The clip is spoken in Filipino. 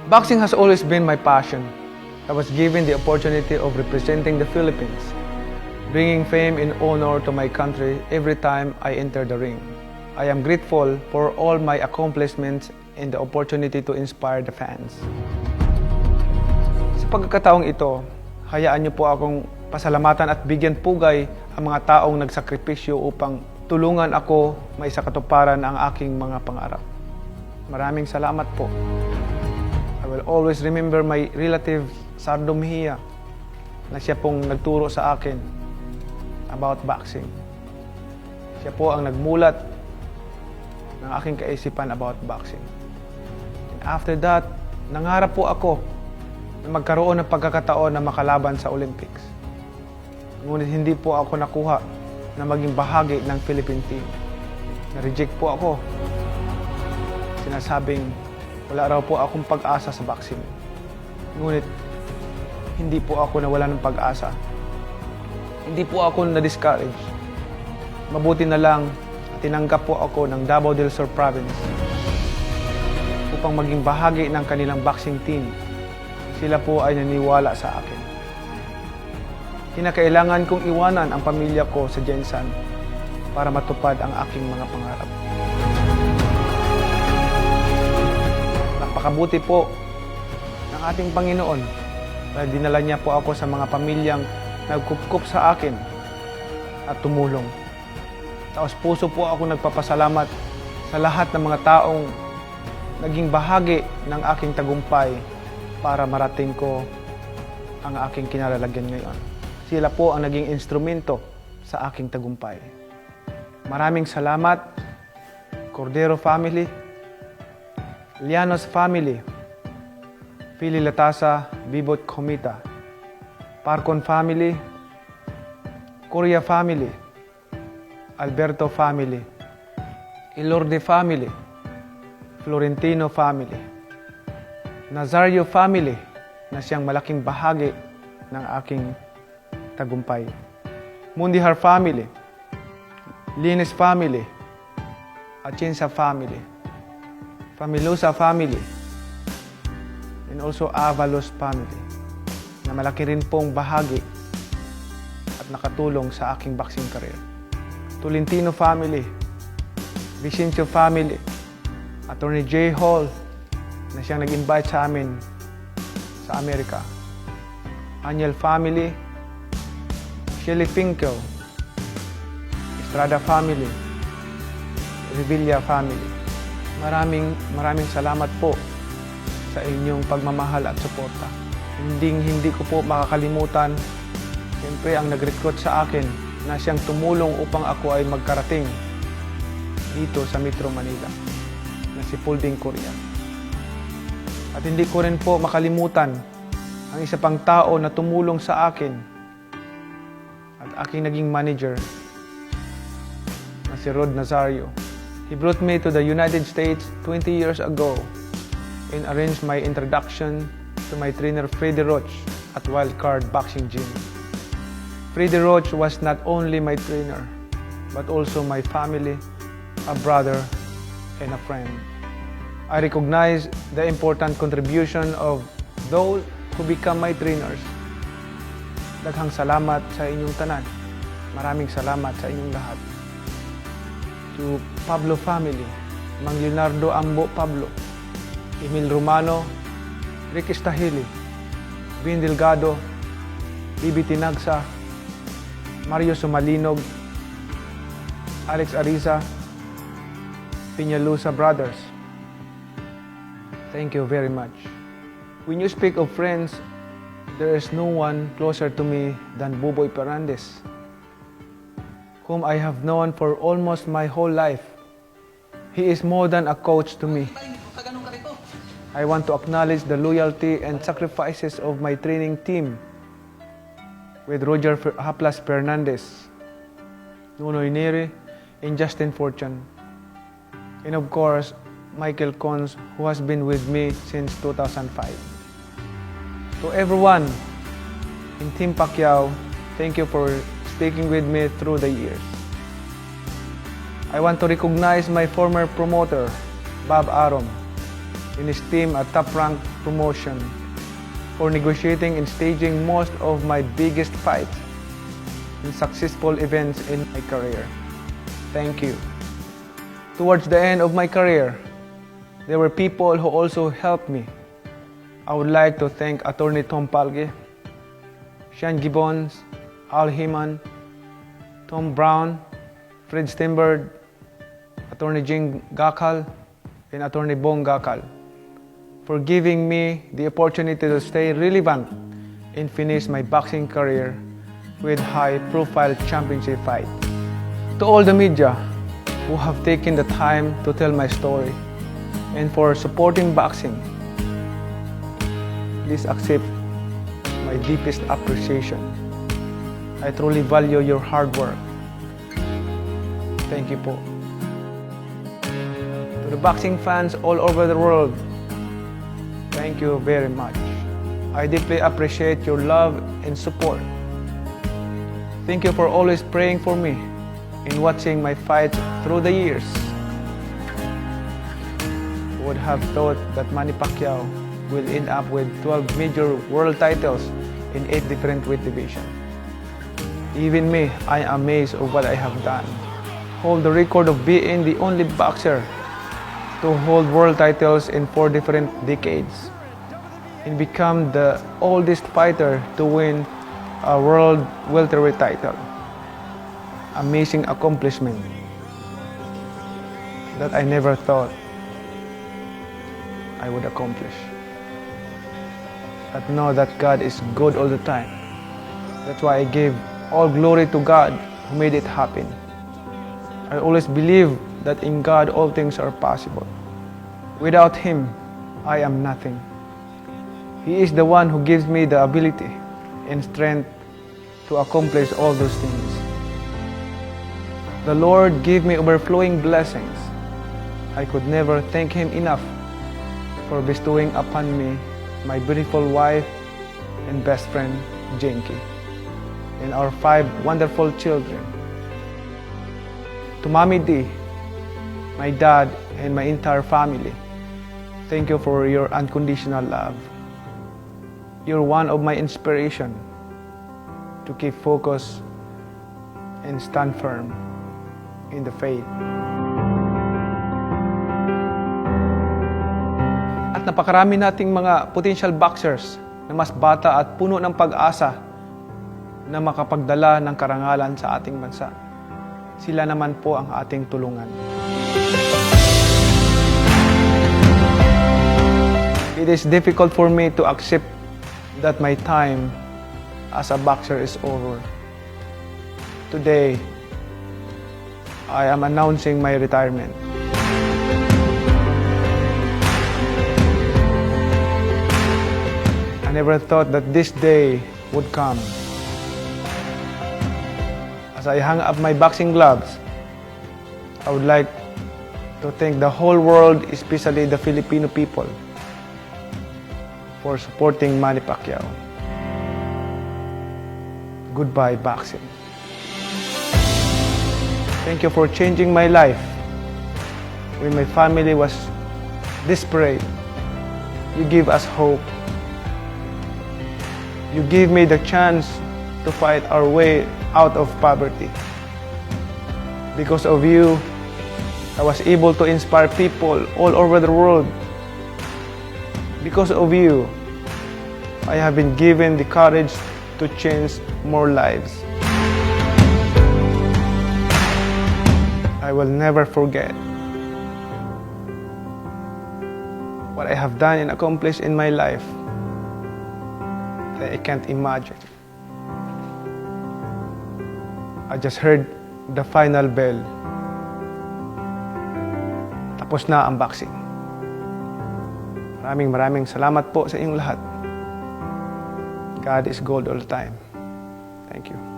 Boxing has always been my passion. I was given the opportunity of representing the Philippines, bringing fame and honor to my country every time I enter the ring. I am grateful for all my accomplishments and the opportunity to inspire the fans. Sa pagkakataong ito, hayaan niyo po akong pasalamatan at bigyan pugay ang mga taong nagsakripisyo upang tulungan ako maisakatuparan ang aking mga pangarap. Maraming salamat po. I will always remember my relative Sardo Mejia na siya pong nagturo sa akin about boxing. Siya po ang nagmulat ng aking kaisipan about boxing. And after that, nangarap po ako na magkaroon ng pagkakataon na makalaban sa Olympics. Ngunit hindi po ako nakuha na maging bahagi ng Philippine team. Na-reject po ako. Sinasabing wala raw po akong pag-asa sa boxing. Ngunit hindi po ako nawala ng pag-asa. Hindi po ako na-discourage. Mabuti na lang tinanggap po ako ng Davao del Sur Province upang maging bahagi ng kanilang boxing team. Sila po ay naniwala sa akin. Kinakailangan kong iwanan ang pamilya ko sa Jensan para matupad ang aking mga pangarap. Napakabuti po ng ating Panginoon dahil dinala niya po ako sa mga pamilyang nagkupkup sa akin at tumulong. Taos puso po ako nagpapasalamat sa lahat ng mga taong naging bahagi ng aking tagumpay para marating ko ang aking kinalalagyan ngayon. Sila po ang naging instrumento sa aking tagumpay. Maraming salamat, Cordero family, Llanos family, Pili Latasa, Bibot Comita, Parcon family, Coria family, Alberto family, Ilorde family, Florentino family, Nazario family na siyang malaking bahagi ng aking tagumpay, Mundihar family, Lines family, Atienza family, Familusa family, and also Avalos family na malaki rin pong bahagi at nakatulong sa aking boxing career. Tolentino family, Vicencio family, Attorney J. Hall na siyang nag-invite sa amin sa Amerika, Aniel family, Shelly Finkel, Estrada family, Revilla family. Maraming salamat po sa inyong pagmamahal at suporta. Hindi ko po makakalimutan siyempre ang nag-recruit sa akin na siyang tumulong upang ako ay magkarating dito sa Metro Manila na si Pulding Coria. At hindi ko rin po makalimutan ang isa pang tao na tumulong sa akin at aking naging manager na si Rod Nazario. He brought me to the United States 20 years ago and arranged my introduction to my trainer Freddy Roach at Wildcard Boxing Gym. Freddy Roach was not only my trainer, but also my family, a brother, and a friend. I recognize the important contribution of those who become my trainers. Daghang salamat sa inyong tanan. Maraming salamat sa inyong lahat. To Pablo family, Mang Leonardo Ambo Pablo, Emil Romano, Rick Estahili, Vin Delgado, Bibi Tinagsa, Mario Sumalinog, Alex Ariza, Piñalusa brothers. Thank you very much. When you speak of friends, there is no one closer to me than Buboy Fernandez, whom I have known for almost my whole life. He is more than a coach to me. I want to acknowledge the loyalty and sacrifices of my training team with Roger Haplas Fernandez, Nonoy Neri, and Justin Fortune. And of course, Michael Cons, who has been with me since 2005. To everyone in Team Pacquiao, thank you for sticking with me through the years. I want to recognize my former promoter, Bob Arum, in his team a top-ranked promotion, for negotiating and staging most of my biggest fights and successful events in my career. Thank you. Towards the end of my career, there were people who also helped me. I would like to thank Attorney Tom Palge, Sean Gibbons, Al Heman, Tom Brown, Fred Steinberg, Attorney Jing Gakal, and Attorney Bong Gakal for giving me the opportunity to stay relevant and finish my boxing career with high-profile championship fight. To all the media who have taken the time to tell my story and for supporting boxing, please accept my deepest appreciation. I truly value your hard work. Thank you po. To the boxing fans all over the world, thank you very much. I deeply appreciate your love and support. Thank you for always praying for me and watching my fights through the years. Who would have thought that Manny Pacquiao will end up with 12 major world titles in 8 different weight divisions? Even me, I am amazed of what I have done. Hold the record of being the only boxer to hold world titles in 4 different decades and become the oldest fighter to win a world welterweight title. Amazing accomplishment that I never thought I would accomplish. But know that God is good all the time. That's why I give all glory to God who made it happen. I always believe that in God all things are possible. Without Him, I am nothing. He is the one who gives me the ability and strength to accomplish all those things. The Lord gave me overflowing blessings. I could never thank Him enough for bestowing upon me my beautiful wife and best friend, Jenky, and our 5 wonderful children. To Mommy D, my dad, and my entire family, thank you for your unconditional love. You're one of my inspiration to keep focused and stand firm in the faith. At napakarami nating mga potential boxers na mas bata at puno ng pag-asa na makapagdala ng karangalan sa ating bansa. Sila naman po ang ating tulungan. It is difficult for me to accept that my time as a boxer is over. Today, I am announcing my retirement. I never thought that this day would come. As I hang up my boxing gloves, I would like to thank the whole world, especially the Filipino people, for supporting Manny Pacquiao. Goodbye, boxing. Thank you for changing my life. When my family was desperate, you give us hope. You give me the chance to fight our way out of poverty. Because of you, I was able to inspire people all over the world. Because of you, I have been given the courage to change more lives. I will never forget what I have done and accomplished in my life that I can't imagine. I just heard the final bell. Tapos na ang boxing. Maraming salamat po sa inyong lahat. God is gold all the time. Thank you.